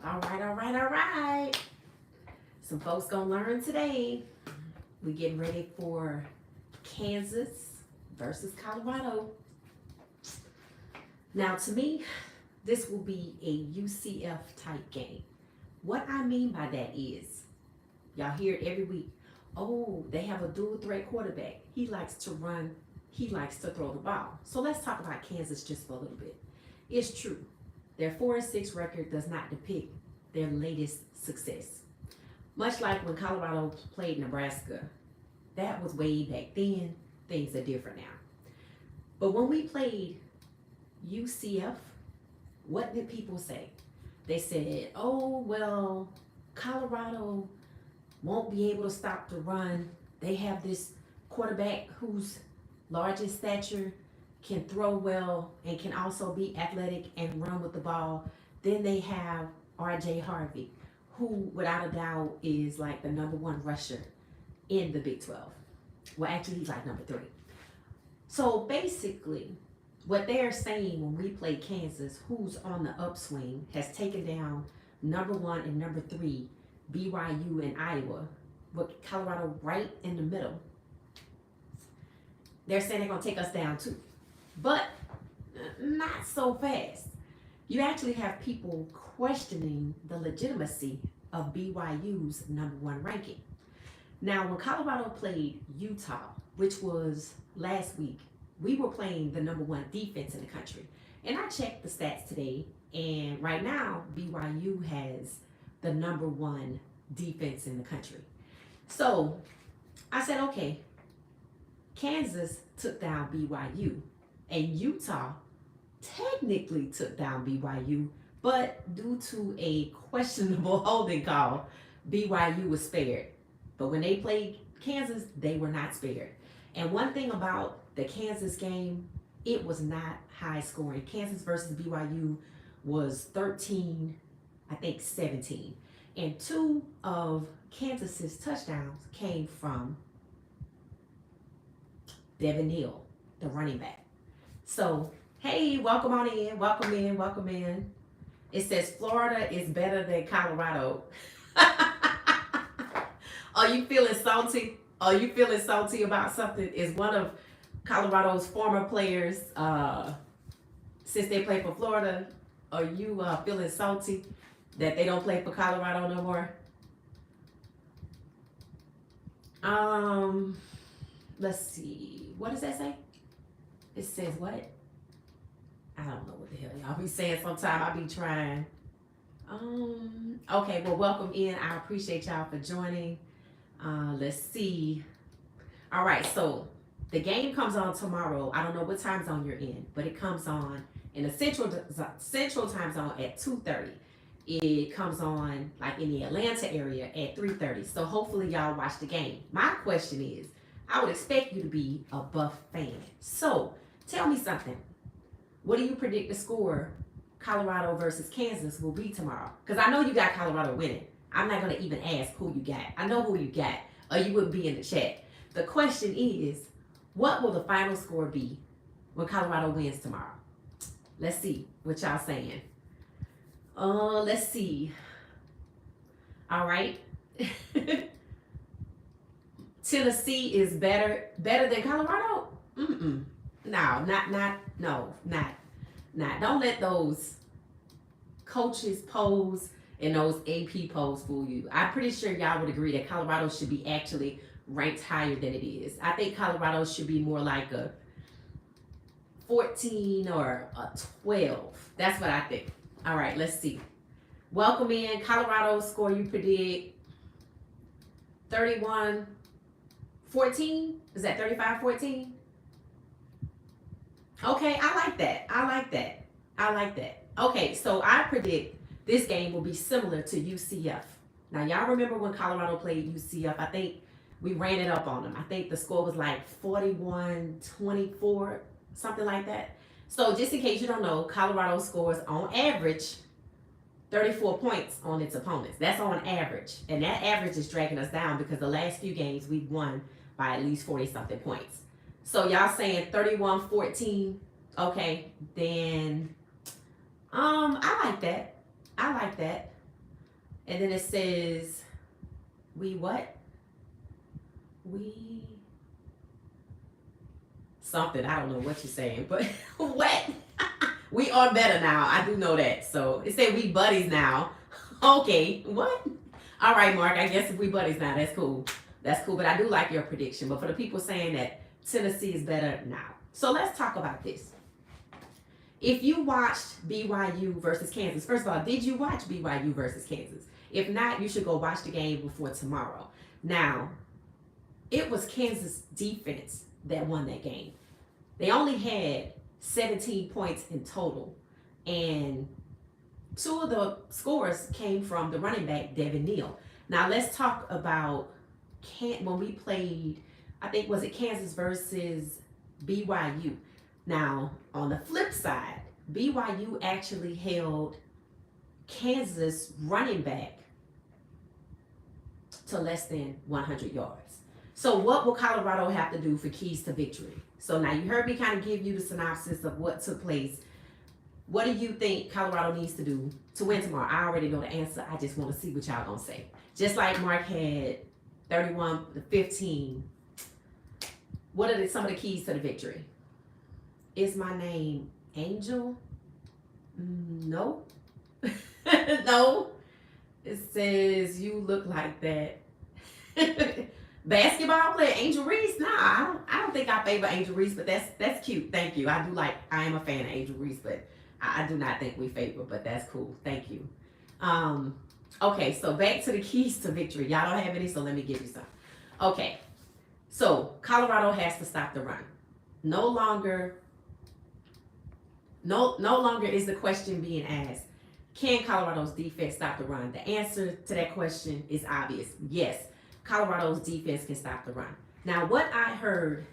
All right, all right, all right. Some folks gonna learn today. We getting ready for Kansas versus Colorado. Now, to me, this will be a UCF type game. What I mean by that is, y'all hear it every week. Oh, they have a dual threat quarterback. He likes to run. He likes to throw the ball. So let's talk about Kansas just for a little bit. It's true. Their 4-6 record does not depict their latest success. Much like when Colorado played Nebraska, that was way back then. Things are different now. But when we played UCF, what did people say? They said, oh, well, Colorado won't be able to stop the run. They have this quarterback who's large in stature, can throw well, and can also be athletic and run with the ball. Then they have RJ Harvey, who without a doubt is like the number one rusher in the Big 12. Well, actually, he's like number 3. So basically, what they're saying when we play Kansas, who's on the upswing, has taken down number 1 and number 3, BYU and Iowa, with Colorado right in the middle. They're saying they're going to take us down too. But not so fast. You actually have people questioning the legitimacy of BYU's number 1 ranking. Now, when Colorado played Utah, which was last week, we were playing the number 1 defense in the country. And I checked the stats today, and right now, BYU has the number 1 defense in the country. So I said, okay, Kansas took down BYU, and Utah technically took down BYU, but due to a questionable holding call, BYU was spared. But when they played Kansas, they were not spared. And one thing about the Kansas game, it was not high scoring. Kansas versus BYU was 13, I think 17. And 2 of Kansas's touchdowns came from Devin Neal, the running back. So, hey, welcome on in, welcome in, welcome in. It says Florida is better than Colorado. Are you feeling salty? Are you feeling salty about something? Is one of Colorado's former players, since they play for Florida, are you feeling salty that they don't play for Colorado no more? Let's see. What does that say? It says what? I don't know what the hell y'all be saying sometime. I be trying. Okay, well, welcome in. I appreciate y'all for joining. Let's see. All right, so the game comes on tomorrow. I don't know what time zone you're in, but it comes on in the central time zone at 2:30. It comes on like in the Atlanta area at 3:30. So hopefully y'all watch the game. My question is, I would expect you to be a Buff fan. So tell me something. What do you predict the score Colorado versus Kansas will be tomorrow? Because I know you got Colorado winning. I'm not going to even ask who you got. I know who you got, or you wouldn't be in the chat. The question is, what will the final score be when Colorado wins tomorrow? Let's see what y'all saying. Let's see. All right. Tennessee is better than Colorado? No, not. Don't let those coaches pose and those AP polls fool you. I'm pretty sure y'all would agree that Colorado should be actually ranked higher than it is. I think Colorado should be more like a 14 or a 12. That's what I think. All right, let's see. Welcome in. Colorado score you predict 31-14? Is that 35-14? Okay, I like that. Okay, so I predict this game will be similar to UCF. Now, y'all remember when Colorado played UCF? I think we ran it up on them. I think the score was like 41-24, something like that. So just in case you don't know, Colorado scores on average 34 points on its opponents. That's on average. And that average is dragging us down because the last few games we've won by at least 40-something points. So y'all saying 31-14. Okay, then I like that. And then it says, we what? We something. I don't know what you're saying, but what? We are better now. I do know that. So it said we buddies now. Okay, what? All right, Mark. I guess if we buddies now, that's cool. That's cool. But I do like your prediction. But for the people saying that Tennessee is better now, so let's talk about this. If you watched BYU versus Kansas, first of all, did you watch BYU versus Kansas? If not, you should go watch the game before tomorrow. Now, it was Kansas defense that won that game. They only had 17 points in total, and two of the scores came from the running back, Devin Neal. Now, let's talk about when we played, I think, was it Kansas versus BYU? Now, on the flip side, BYU actually held Kansas running back to less than 100 yards. So what will Colorado have to do for keys to victory? So now you heard me kind of give you the synopsis of what took place. What do you think Colorado needs to do to win tomorrow? I already know the answer. I just want to see what y'all gonna say. Just like Mark had 31-15. What are some of the keys to the victory? Is my name Angel? No. No. It says you look like that. Basketball player Angel Reese? Nah, I don't think I favor Angel Reese, but that's cute. Thank you. I am a fan of Angel Reese, but I do not think we favor, but that's cool. Thank you. Okay, so back to the keys to victory. Y'all don't have any, so let me give you some. Okay, so Colorado has to stop the run. No longer is the question being asked, can Colorado's defense stop the run? The answer to that question is obvious. Yes, Colorado's defense can stop the run. Now, what I heard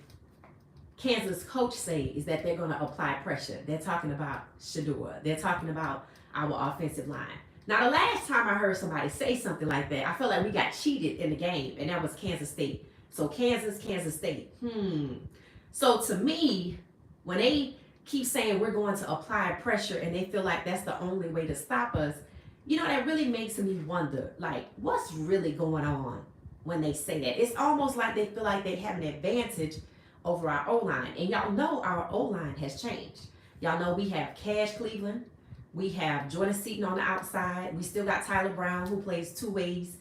Kansas coach say is that they're going to apply pressure. They're talking about Shedeur. They're talking about our offensive line. Now, the last time I heard somebody say something like that, I felt like we got cheated in the game, and that was Kansas State. So Kansas State. So to me, when they keep saying we're going to apply pressure and they feel like that's the only way to stop us, that really makes me wonder, like, what's really going on when they say that? It's almost like they feel like they have an advantage over our O-line. And y'all know our O-line has changed. Y'all know we have Cash Cleveland. We have Jordan Seaton on the outside. We still got Tyler Brown, who plays two ways,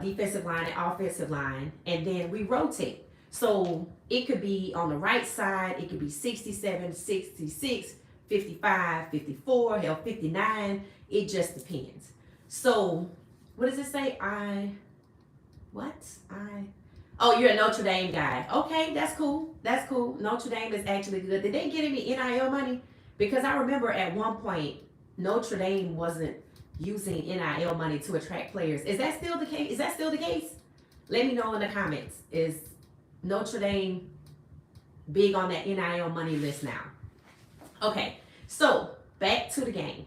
defensive line and offensive line. And then we rotate. So it could be on the right side. It could be 67, 66, 55, 54, hell, 59. It just depends. So what does it say? Oh, you're a Notre Dame guy. Okay, that's cool. That's cool. Notre Dame is actually good. Did they get any NIL money? Because I remember at one point, Notre Dame wasn't using NIL money to attract players. Is that still the case? Let me know in the comments. Is Notre Dame big on that NIL money list now? Okay, so back to the game.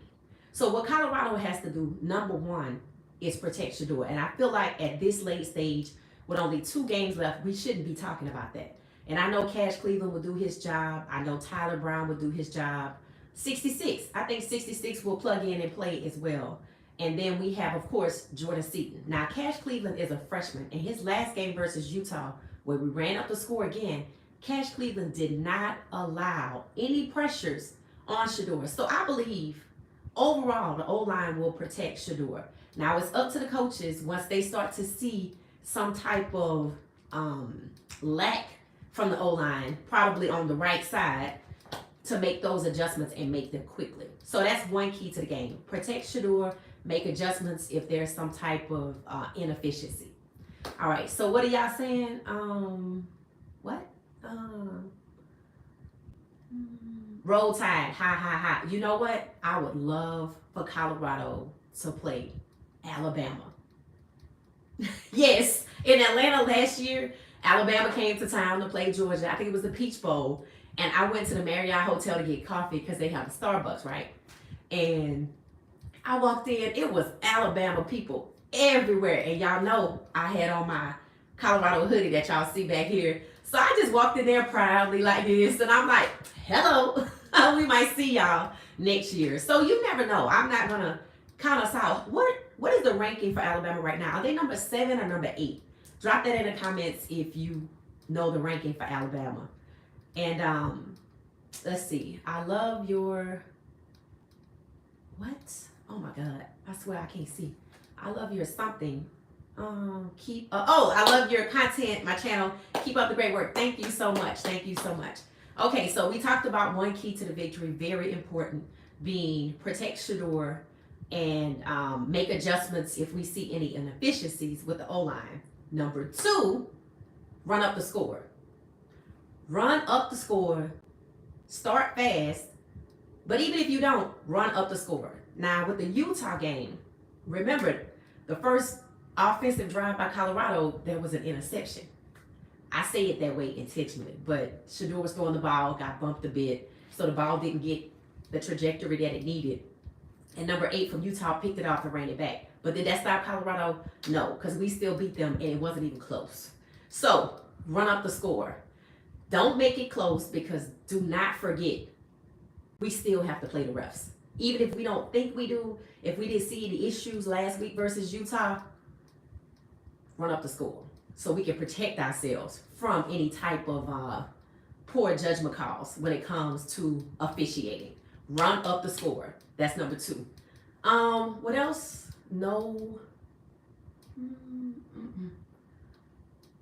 So what Colorado has to do, number one, is protect Shedeur. And I feel like at this late stage, with only 2 games left, we shouldn't be talking about that. And I know Cash Cleveland will do his job. I know Tyler Brown will do his job. 66. I think 66 will plug in and play as well. And then we have, of course, Jordan Seaton. Now, Cash Cleveland is a freshman. In his last game versus Utah, where we ran up the score again, Cash Cleveland did not allow any pressures on Shedeur. So I believe, overall, the O-line will protect Shedeur. Now, it's up to the coaches once they start to see some type of lack from the O-line, probably on the right side, to make those adjustments and make them quickly. So that's one key to the game. Protect Shedeur, make adjustments if there's some type of inefficiency. All right, so what are y'all saying? Roll Tide, ha. You know what? I would love for Colorado to play Alabama. Yes, in Atlanta last year, Alabama came to town to play Georgia. I think it was the Peach Bowl. And I went to the Marriott Hotel to get coffee because they have a Starbucks, right? And I walked in, it was Alabama people everywhere. And y'all know I had on my Colorado hoodie that y'all see back here. So I just walked in there proudly like this. And I'm like, hello, we might see y'all next year. So you never know. I'm not going to count us out. What is the ranking for Alabama right now? Are they number 7 or number 8? Drop that in the comments if you know the ranking for Alabama. And let's see. I love your what? Oh my God! I swear I can't see. I love your something. I love your content, my channel. Keep up the great work. Thank you so much. Thank you so much. Okay, so we talked about one key to the victory, very important, being protect Shedeur and make adjustments if we see any inefficiencies with the O-line. Number 2, run up the score. Run up the score. Start fast. But even if you don't, run up the score. Now, with the Utah game, remember, the first offensive drive by Colorado, there was an interception. I say it that way intentionally, but Shedeur was throwing the ball, got bumped a bit, so the ball didn't get the trajectory that it needed. And number 8 from Utah picked it off and ran it back. But did that stop Colorado? No, because we still beat them and it wasn't even close. So, run up the score. Don't make it close, because do not forget, we still have to play the refs. Even if we don't think we do, if we didn't see the issues last week versus Utah, run up the score so we can protect ourselves from any type of poor judgment calls when it comes to officiating. Run up the score. That's number 2. What else? No.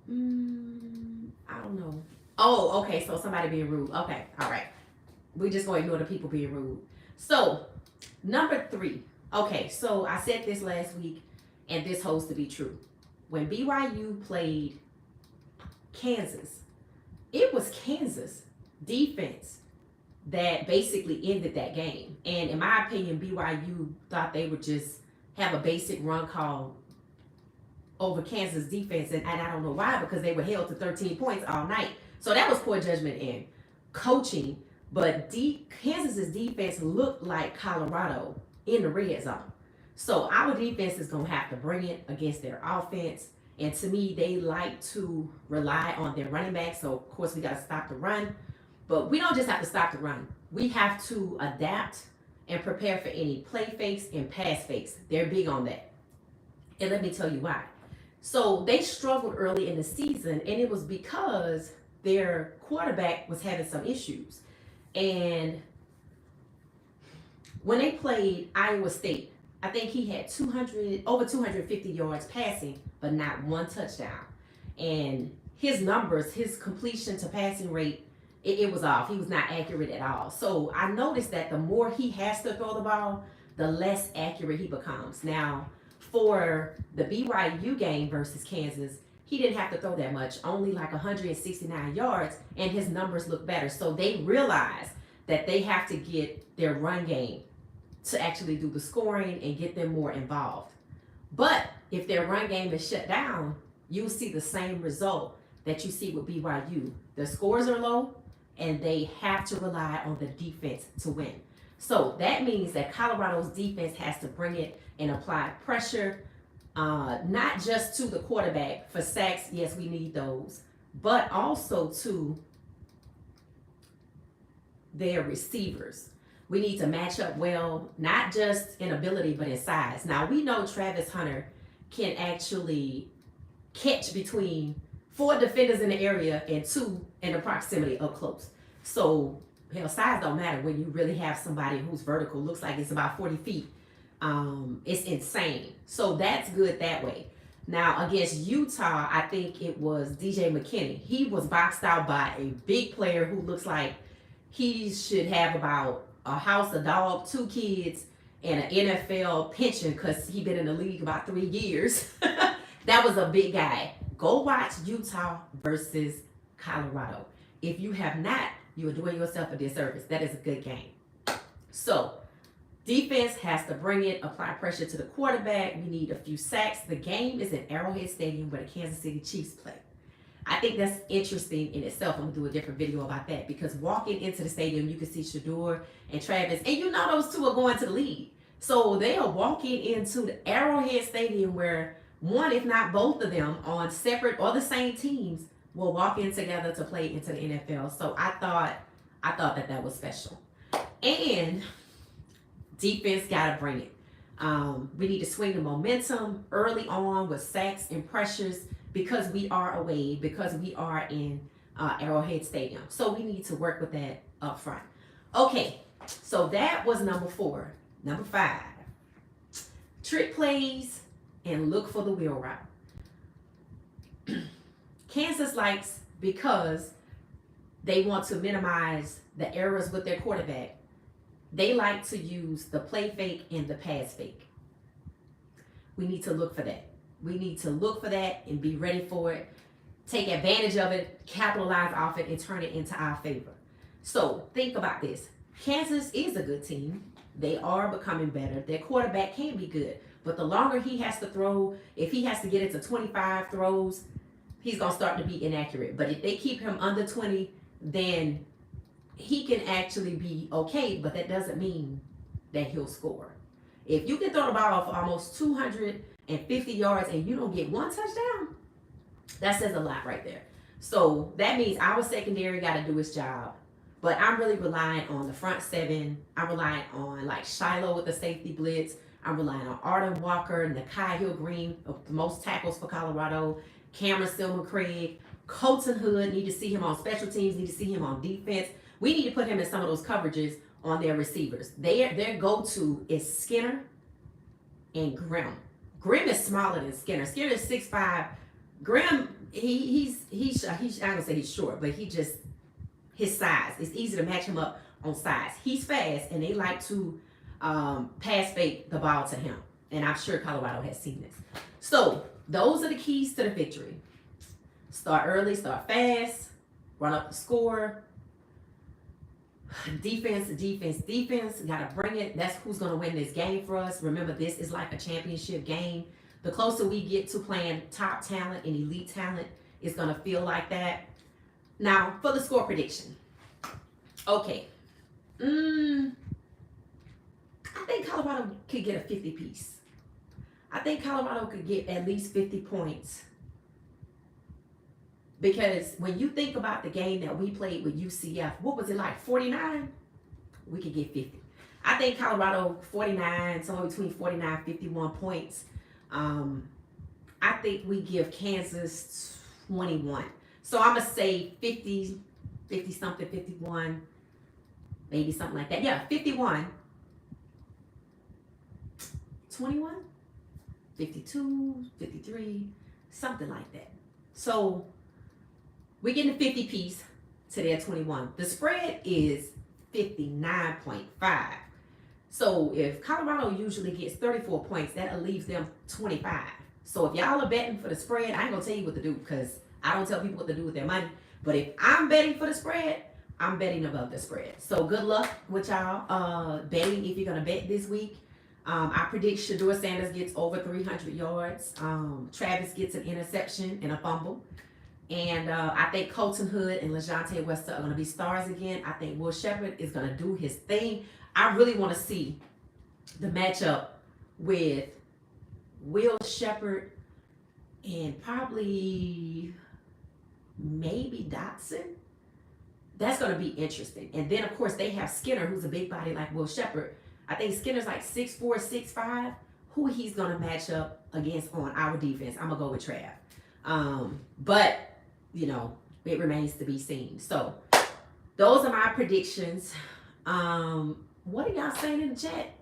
I don't know. Oh, okay. So somebody being rude. Okay. All right. We just going to ignore the people being rude. So, number 3. Okay. So I said this last week, and this holds to be true. When BYU played Kansas, it was Kansas defense that basically ended that game. And in my opinion, BYU thought they would just have a basic run call over Kansas defense. And I don't know why, because they were held to 13 points all night. So that was poor judgment and coaching. But Kansas's defense looked like Colorado in the red zone. So our defense is going to have to bring it against their offense. And to me, they like to rely on their running back. So, of course, we got to stop the run. But we don't just have to stop the run. We have to adapt and prepare for any play fakes and pass fakes. They're big on that. And let me tell you why. So they struggled early in the season, and it was because their quarterback was having some issues. And when they played Iowa State, I think he had over 250 yards passing, but not one touchdown. And his numbers, his completion to passing rate, it was off. He was not accurate at all. So I noticed that the more he has to throw the ball, the less accurate he becomes. Now, for the BYU game versus Kansas, he didn't have to throw that much, only like 169 yards, and his numbers look better. So they realize that they have to get their run game to actually do the scoring and get them more involved. But if their run game is shut down, you'll see the same result that you see with BYU. The scores are low, and they have to rely on the defense to win. So that means that Colorado's defense has to bring it and apply pressure, not just to the quarterback for sacks. Yes, we need those, but also to their receivers. We need to match up well, not just in ability, but in size. Now, we know Travis Hunter can actually catch between 4 defenders in the area and 2 in the proximity up close. So, hell, size don't matter when you really have somebody who's vertical, looks like it's about 40 feet. It's insane. So that's good that way. Now, against Utah, I think it was DJ McKinney. He was boxed out by a big player who looks like he should have about a house, a dog, 2 kids, and an NFL pension because he's been in the league about 3 years. That was a big guy. Go watch Utah versus Colorado. If you have not, you are doing yourself a disservice. That is a good game. So, defense has to bring it, apply pressure to the quarterback. We need a few sacks. The game is at Arrowhead Stadium where the Kansas City Chiefs play. I think that's interesting in itself. I'm going to do a different video about that because walking into the stadium, you can see Shedeur and Travis, and you know those 2 are going to the league. So they are walking into the Arrowhead Stadium where one, if not both of them, on separate or the same teams will walk in together to play into the NFL. So I thought that was special. And defense got to bring it. We need to swing the momentum early on with sacks and pressures because we are away, because we are in Arrowhead Stadium. So we need to work with that up front. Okay, so that was number 4. Number 5, trick plays and look for the wheel route. Kansas likes, because they want to minimize the errors with their quarterback, they like to use the play fake and the pass fake. We need to look for that. We need to look for that and be ready for it. Take advantage of it, capitalize off it, and turn it into our favor. So think about this. Kansas is a good team. They are becoming better. Their quarterback can be good. But the longer he has to throw, if he has to get into 25 throws, he's going to start to be inaccurate. But if they keep him under 20, then he can actually be okay, but that doesn't mean that he'll score. If you can throw the ball for almost 250 yards and you don't get one touchdown, that says a lot right there. So that means our secondary got to do its job. But I'm really relying on the front 7. I'm relying on like Shiloh with the safety blitz. I'm relying on Arden Walker, Nakai Hill-Green, the most tackles for Colorado, Cameron Stillman-Craig, Colton Hood. Need to see him on special teams, need to see him on defense. We need to put him in some of those coverages on their receivers. Their go-to is Skinner and Grimm. Grimm is smaller than Skinner. Skinner is 6'5". Grimm, he's I'm gonna say he's short, but his size. It's easy to match him up on size. He's fast, and they like to pass fake the ball to him. And I'm sure Colorado has seen this. So those are the keys to the victory. Start early, start fast, run up the score. Defense. Gotta bring it. That's who's gonna win this game for us. Remember, this is like a championship game. The closer we get to playing top talent and elite talent, it's gonna feel like that. Now, for the score prediction. Okay. I think Colorado could get a 50 piece. I think Colorado could get at least 50 points. Because when you think about the game that we played with UCF, what was it like, 49? We could get 50. I think Colorado 49, somewhere between 49 51 points. I think we give Kansas 21. So I'm going to say 50 something, 51, maybe something like that. Yeah, 51, 21, 52, 53, something like that. So we're getting a 50 piece to their 21. The spread is 59.5. So if Colorado usually gets 34 points, that leaves them 25. So if y'all are betting for the spread, I ain't gonna tell you what to do because I don't tell people what to do with their money. But if I'm betting for the spread, I'm betting above the spread. So good luck with y'all betting if you're gonna bet this week. I predict Shedeur Sanders gets over 300 yards. Travis gets an interception and a fumble. And I think Colton Hood and LaJohntay Wester are going to be stars again. I think Will Sheppard is going to do his thing. I really want to see the matchup with Will Sheppard and probably maybe Dotson. That's going to be interesting. And then, of course, they have Skinner, who's a big body like Will Sheppard. I think Skinner's like 6'4", 6'5". Who he's going to match up against on our defense. I'm going to go with Trav. But you know, it remains to be seen. So those are my predictions. What are y'all saying in the chat?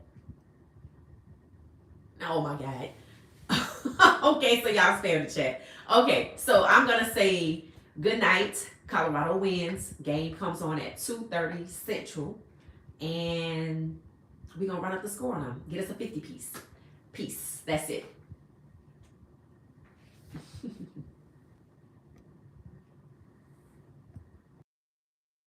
Oh my God. Okay, so y'all stay in the chat. Okay, so I'm gonna say good night. Colorado wins. Game comes on at 2:30 Central. And we're gonna run up the score on them. Get us a 50 piece. Peace. That's it.